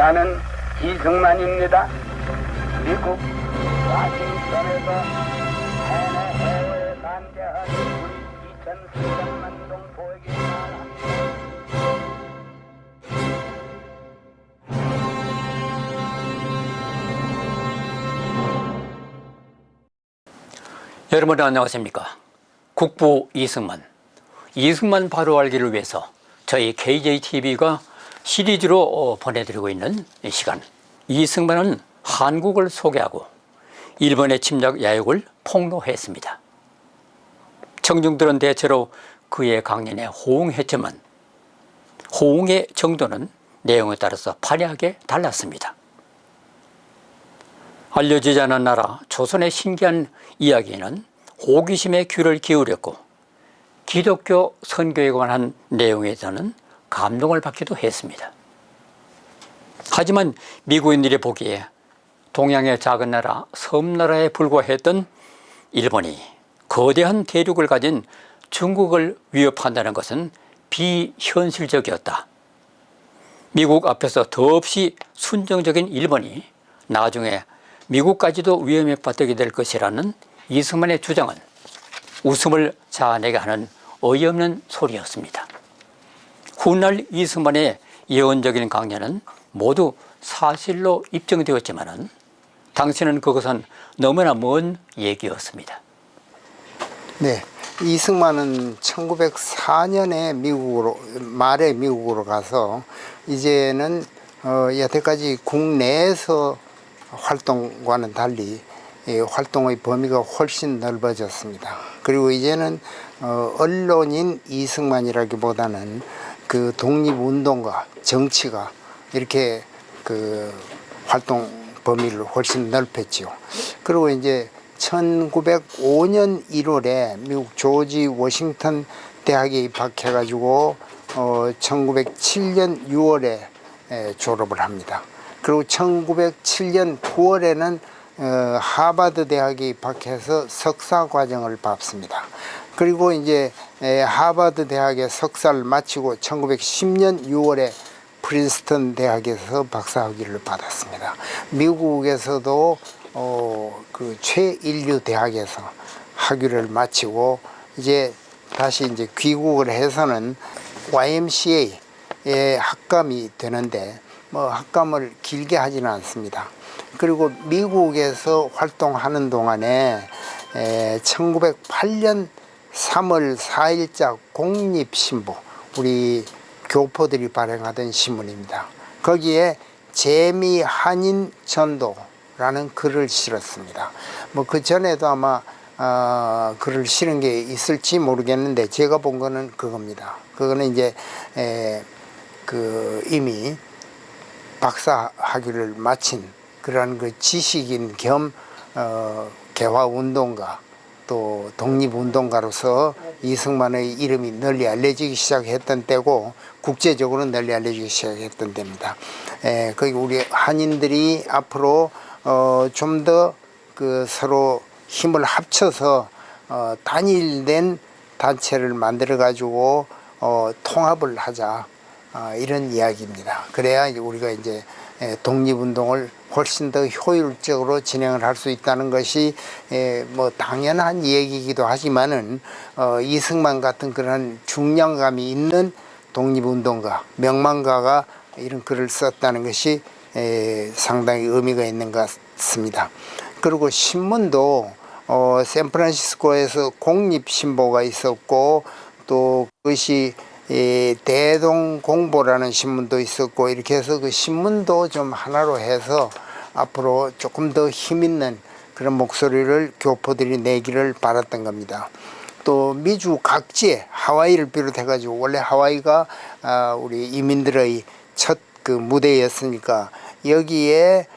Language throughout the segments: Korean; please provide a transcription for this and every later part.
나는 이승만입니다. 미국 와싱턴에서 해외에 반대한 우리 2,300만 동포에게 말합니다. 여러분 안녕하십니까? 국부 이승만 바로 알기를 위해서 저희 KJTV가 시리즈로 보내드리고 있는 이 시간, 이승만은 한국을 소개하고 일본의 침략 야욕을 폭로했습니다. 청중들은 대체로 그의 강연에 호응했지만 호응의 정도는 내용에 따라서 판이하게 달랐습니다. 알려지지 않은 나라 조선의 신기한 이야기에는 호기심의 귀를 기울였고 기독교 선교에 관한 내용에 저는 감동을 받기도 했습니다. 하지만 미국인들이 보기에 동양의 작은 나라 섬나라에 불과했던 일본이 거대한 대륙을 가진 중국을 위협한다는 것은 비현실적이었다. 미국 앞에서 더없이 순정적인 일본이 나중에 미국까지도 위험에 빠뜨리게 될 것이라는 이승만의 주장은 웃음을 자아내게 하는 어이없는 소리였습니다. 훗날 이승만의 예언적인 강연은 모두 사실로 입증되었지만 당시는 그것은 너무나 먼 얘기였습니다. 네, 이승만은 1904년에 말에 미국으로 가서 이제는 여태까지 국내에서 활동과는 달리 활동의 범위가 훨씬 넓어졌습니다. 그리고 이제는 언론인 이승만이라기보다는 그 독립운동가, 정치가 이렇게 그 활동 범위를 훨씬 넓혔죠. 그리고 이제 1905년 1월에 미국 조지 워싱턴 대학에 입학해가지고 1907년 6월에 졸업을 합니다. 그리고 1907년 9월에는 하버드 대학에 입학해서 석사 과정을 밟습니다. 그리고 이제 하버드 대학의 석사를 마치고 1910년 6월에 프린스턴 대학에서 박사학위를 받았습니다. 미국에서도 그 최인류 대학에서 학위를 마치고 이제 다시 이제 귀국을 해서는 YMCA의 학감이 되는데 뭐 학감을 길게 하지는 않습니다. 그리고 미국에서 활동하는 동안에 1908년 3월 4일자 공립신보, 우리 교포들이 발행하던 신문입니다. 거기에 재미 한인 전도라는 글을 실었습니다. 뭐 그 전에도 아마 글을 실은 게 있을지 모르겠는데 제가 본 거는 그겁니다. 그거는 이제 이미 박사 학위를 마친 그러한 그 지식인 겸 개화운동가 또 독립운동가로서 이승만의 이름이 널리 알려지기 시작했던 때고 국제적으로 널리 알려지기 시작했던 때입니다. 거기 우리 한인들이 앞으로 좀 더 그 서로 힘을 합쳐서 단일된 단체를 만들어 가지고 통합을 하자, 이런 이야기입니다. 그래야 우리가 이제 독립운동을 훨씬 더 효율적으로 진행을 할 수 있다는 것이 뭐 당연한 얘기이기도 하지만은 이승만 같은 그런 중량감이 있는 독립운동가, 명망가가 이런 글을 썼다는 것이 상당히 의미가 있는 것 같습니다. 그리고 신문도 샌프란시스코에서 공립신보가 있었고 또 그것이 대동공보라는 신문도 있었고 이렇게 해서 그 신문도 좀 하나로 해서 앞으로 조금 더 힘있는 그런 목소리를 교포들이 내기를 바랐던 겁니다. 또 미주 각지에 하와이를 비롯해 가지고 원래 하와이가 우리 이민들의 첫 그 무대였으니까 여기에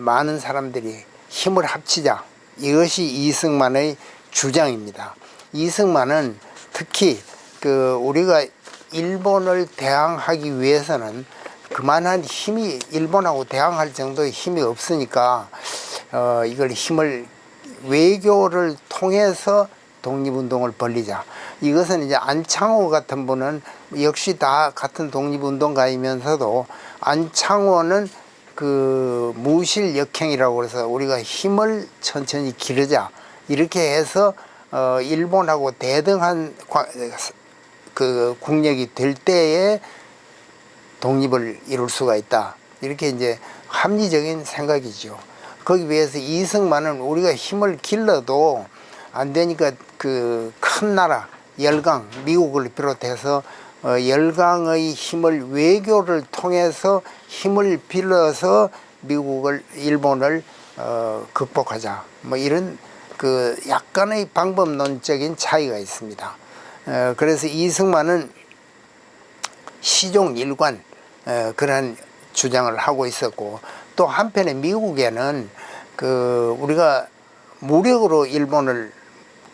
많은 사람들이 힘을 합치자, 이것이 이승만의 주장입니다. 이승만은 특히 그 우리가 일본을 대항하기 위해서는 그만한 힘이 일본하고 대항할 정도의 힘이 없으니까 이걸 힘을 외교를 통해서 독립운동을 벌리자. 이것은 이제 안창호 같은 분은 역시 다 같은 독립운동가이면서도 안창호는 그 무실 역행이라고 해서 우리가 힘을 천천히 기르자 이렇게 해서 일본하고 대등한 그 국력이 될 때에 독립을 이룰 수가 있다. 이렇게 이제 합리적인 생각이죠. 거기 비해서 이승만은 우리가 힘을 길러도 안 되니까 그 큰 나라 열강 미국을 비롯해서 열강의 힘을 외교를 통해서 힘을 빌려서 일본을 극복하자. 뭐 이런 그 약간의 방법론적인 차이가 있습니다. 그래서 이승만은 시종 일관 그러한 주장을 하고 있었고 또 한편에 미국에는 그 우리가 무력으로 일본을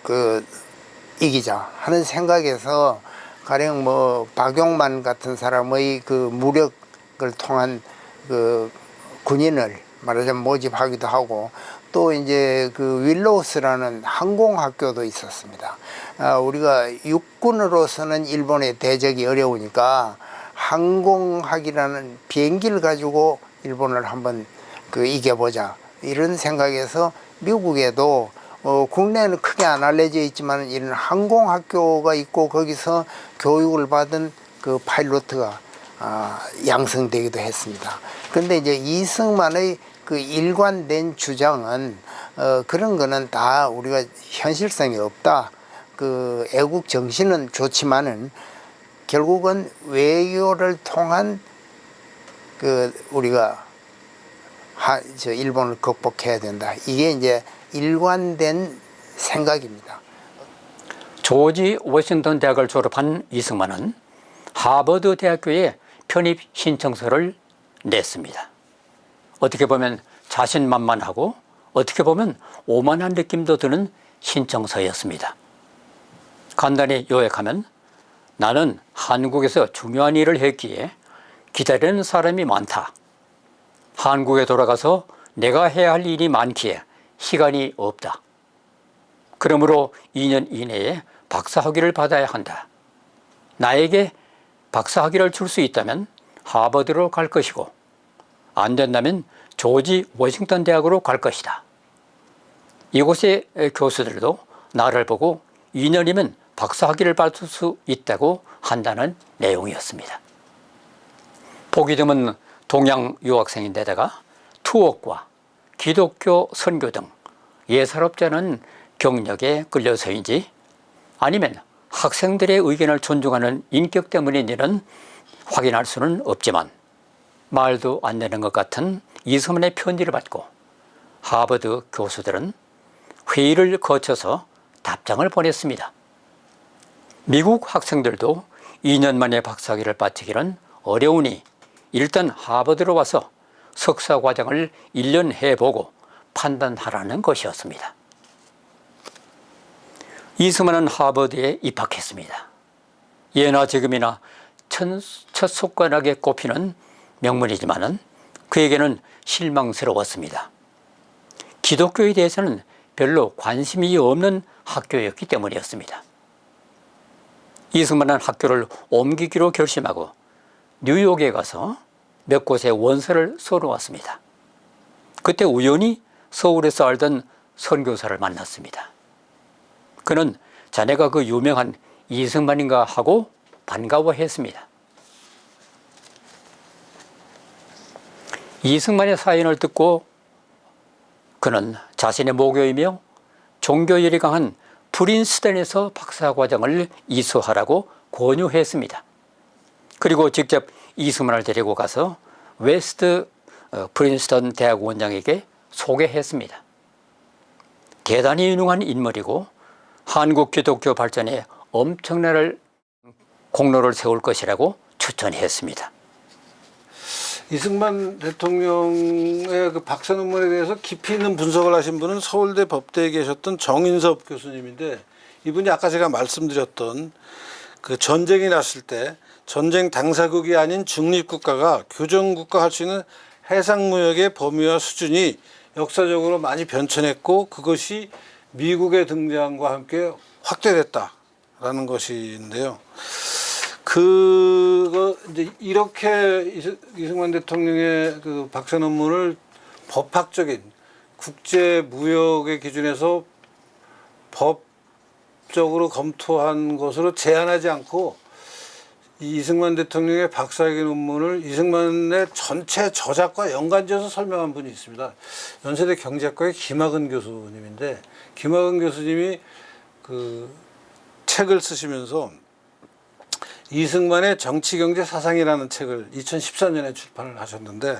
그 이기자 하는 생각에서 가령 뭐 박용만 같은 사람의 그 무력을 통한 그 군인을 말하자면 모집하기도 하고 또 이제 그 윌로우스라는 항공학교도 있었습니다. 우리가 육군으로서는 일본의 대적이 어려우니까 항공학이라는 비행기를 가지고 일본을 한번 그 이겨보자 이런 생각에서 미국에도 국내에는 크게 안 알려져 있지만 이런 항공학교가 있고 거기서 교육을 받은 그 파일로트가 양성되기도 했습니다. 그런데 이제 이승만의 그 일관된 주장은 그런 거는 다 우리가 현실성이 없다. 그 애국 정신은 좋지만은 결국은 외교를 통한 그 우리가 일본을 극복해야 된다. 이게 이제 일관된 생각입니다. 조지 워싱턴 대학을 졸업한 이승만은 하버드 대학교에 편입 신청서를 냈습니다. 어떻게 보면 자신만만하고 어떻게 보면 오만한 느낌도 드는 신청서였습니다. 간단히 요약하면 나는 한국에서 중요한 일을 했기에 기다리는 사람이 많다. 한국에 돌아가서 내가 해야 할 일이 많기에 시간이 없다. 그러므로 2년 이내에 박사학위를 받아야 한다. 나에게 박사학위를 줄 수 있다면 하버드로 갈 것이고 안 된다면 조지 워싱턴 대학으로 갈 것이다. 이곳의 교수들도 나를 보고 2년이면 박사학위를 받을 수 있다고 한다는 내용이었습니다. 보기 드문 동양 유학생인데다가 투옥과 기독교 선교 등 예사롭지 않은 경력에 끌려서인지 아니면 학생들의 의견을 존중하는 인격 때문인지는 확인할 수는 없지만 말도 안 되는 것 같은 이승만의 편지를 받고 하버드 교수들은 회의를 거쳐서 답장을 보냈습니다. 미국 학생들도 2년 만에 박사학위를 받기는 어려우니 일단 하버드로 와서 석사 과정을 1년 해보고 판단하라는 것이었습니다. 이승만은 하버드에 입학했습니다. 예나 지금이나 첫 손가락에 꼽히는 명문이지만은 그에게는 실망스러웠습니다. 기독교에 대해서는 별로 관심이 없는 학교였기 때문이었습니다. 이승만은 학교를 옮기기로 결심하고 뉴욕에 가서 몇 곳의 원서를 써놓았습니다. 그때 우연히 서울에서 알던 선교사를 만났습니다. 그는 자네가 그 유명한 이승만인가 하고 반가워했습니다. 이승만의 사연을 듣고 그는 자신의 모교이며 종교열이 강한 프린스턴에서 박사과정을 이수하라고 권유했습니다. 그리고 직접 이승만을 데리고 가서 웨스트 프린스턴 대학원장에게 소개했습니다. 대단히 유능한 인물이고 한국 기독교 발전에 엄청난 공로를 세울 것이라고 추천했습니다. 이승만 대통령의 그 박사 논문에 대해서 깊이 있는 분석을 하신 분은 서울대 법대에 계셨던 정인섭 교수님인데, 이분이 아까 제가 말씀드렸던 그 전쟁이 났을 때 전쟁 당사국이 아닌 중립국가가 교정국가 할 수 있는 해상무역의 범위와 수준이 역사적으로 많이 변천했고 그것이 미국의 등장과 함께 확대됐다라는 것인데요. 그거 이제 이렇게 이승만 대통령의 그 박사 논문을 법학적인 국제 무역의 기준에서 법적으로 검토한 것으로 제한하지 않고 이 이승만 대통령의 박사학위 논문을 이승만의 전체 저작과 연관지어서 설명한 분이 있습니다. 연세대 경제학과의 김학은 교수님인데, 김학은 교수님이 그 책을 쓰시면서 이승만의 정치경제 사상이라는 책을 2014년에 출판을 하셨는데,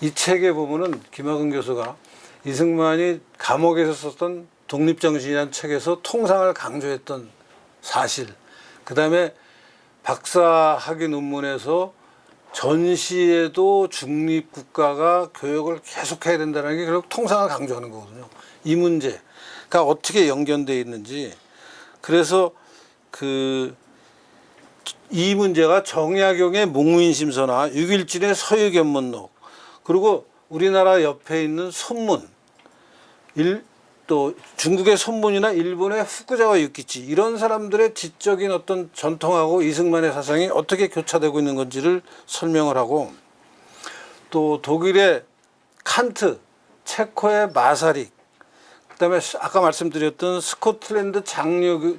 이 책에 보면은 김학은 교수가 이승만이 감옥에서 썼던 독립정신이라는 책에서 통상을 강조했던 사실, 그 다음에 박사학위 논문에서 전시에도 중립국가가 교역을 계속해야 된다는 게 결국 통상을 강조하는 거거든요. 이 문제가 어떻게 연결되어 있는지. 그래서 이 문제가 정약용의 목민심서나 6.17의 서유견문록, 그리고 우리나라 옆에 있는 손문, 또 중국의 손문이나 일본의 후쿠자와 유키치, 이런 사람들의 지적인 어떤 전통하고 이승만의 사상이 어떻게 교차되고 있는 건지를 설명을 하고, 또 독일의 칸트, 체코의 마사릭, 그다음에 아까 말씀드렸던 스코틀랜드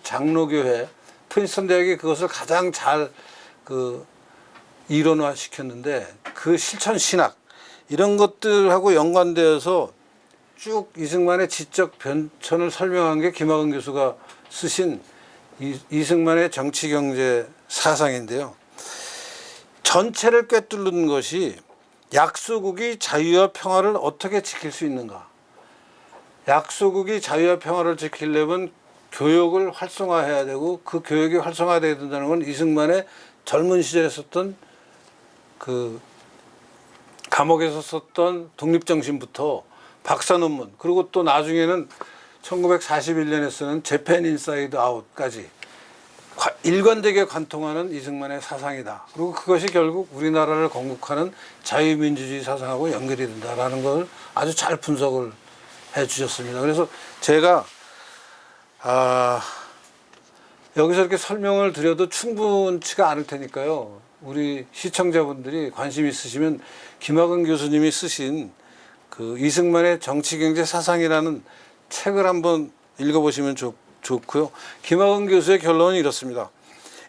장로교회, 프린스턴 대학이 그것을 가장 잘 이론화 시켰는데, 그 실천 신학 이런 것들하고 연관되어서 쭉 이승만의 지적 변천을 설명한 게 김학은 교수가 쓰신 이승만의 정치경제 사상인데요. 전체를 꿰뚫는 것이 약소국이 자유와 평화를 어떻게 지킬 수 있는가. 약소국이 자유와 평화를 지키려면 교역을 활성화해야 되고, 그 교역이 활성화돼야 된다는 건 이승만의 젊은 시절에 썼던 그 감옥에서 썼던 독립정신부터 박사 논문, 그리고 또 나중에는 1941년에 쓰는 재팬 인사이드 아웃까지 일관되게 관통하는 이승만의 사상이다. 그리고 그것이 결국 우리나라를 건국하는 자유민주주의 사상하고 연결이 된다라는 걸 아주 잘 분석을 해 주셨습니다. 그래서 제가 여기서 이렇게 설명을 드려도 충분치가 않을 테니까요. 우리 시청자분들이 관심 있으시면 김학은 교수님이 쓰신 그 이승만의 정치경제 사상이라는 책을 한번 읽어보시면 좋고요. 김학은 교수의 결론은 이렇습니다.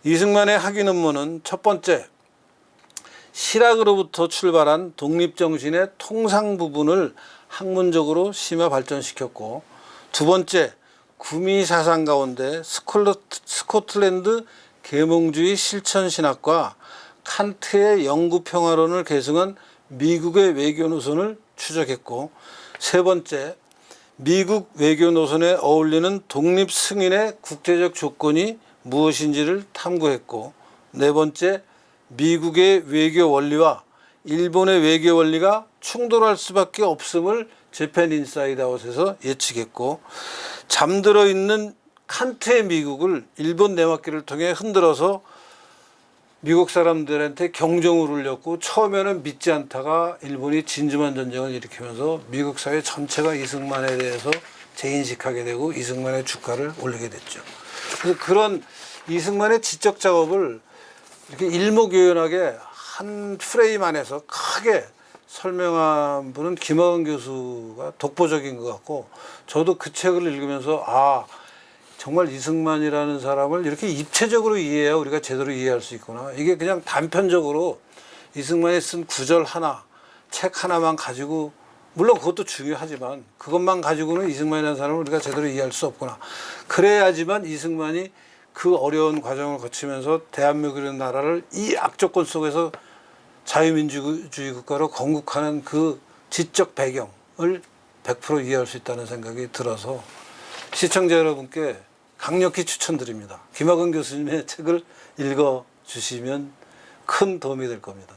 이승만의 학위 논문은 첫 번째, 실학으로부터 출발한 독립정신의 통상 부분을 학문적으로 심화 발전시켰고, 두 번째, 구미 사상 가운데 스코틀랜드 계몽주의 실천신학과 칸트의 영구평화론을 계승한 미국의 외교 노선을 추적했고, 세 번째, 미국 외교 노선에 어울리는 독립 승인의 국제적 조건이 무엇인지를 탐구했고, 네 번째, 미국의 외교 원리와 일본의 외교 원리가 충돌할 수밖에 없음을 재팬 인사이드 아웃에서 예측했고, 잠들어 있는 칸트의 미국을 일본 내막기를 통해 흔들어서 미국 사람들한테 경종을 울렸고, 처음에는 믿지 않다가 일본이 진주만 전쟁을 일으키면서 미국 사회 전체가 이승만에 대해서 재인식하게 되고 이승만의 주가를 올리게 됐죠. 그래서 그런 이승만의 지적 작업을 이렇게 일목요연하게 한 프레임 안에서 크게 설명한 분은 김학은 교수가 독보적인 것 같고, 저도 그 책을 읽으면서 정말 이승만이라는 사람을 이렇게 입체적으로 이해해야 우리가 제대로 이해할 수 있구나. 이게 그냥 단편적으로 이승만이 쓴 구절 하나, 책 하나만 가지고, 물론 그것도 중요하지만 그것만 가지고는 이승만이라는 사람을 우리가 제대로 이해할 수 없구나. 그래야지만 이승만이 그 어려운 과정을 거치면서 대한민국이라는 나라를 이 악조건 속에서 자유민주주의 국가로 건국하는 그 지적 배경을 100% 이해할 수 있다는 생각이 들어서 시청자 여러분께 강력히 추천드립니다. 김학은 교수님의 책을 읽어주시면 큰 도움이 될 겁니다.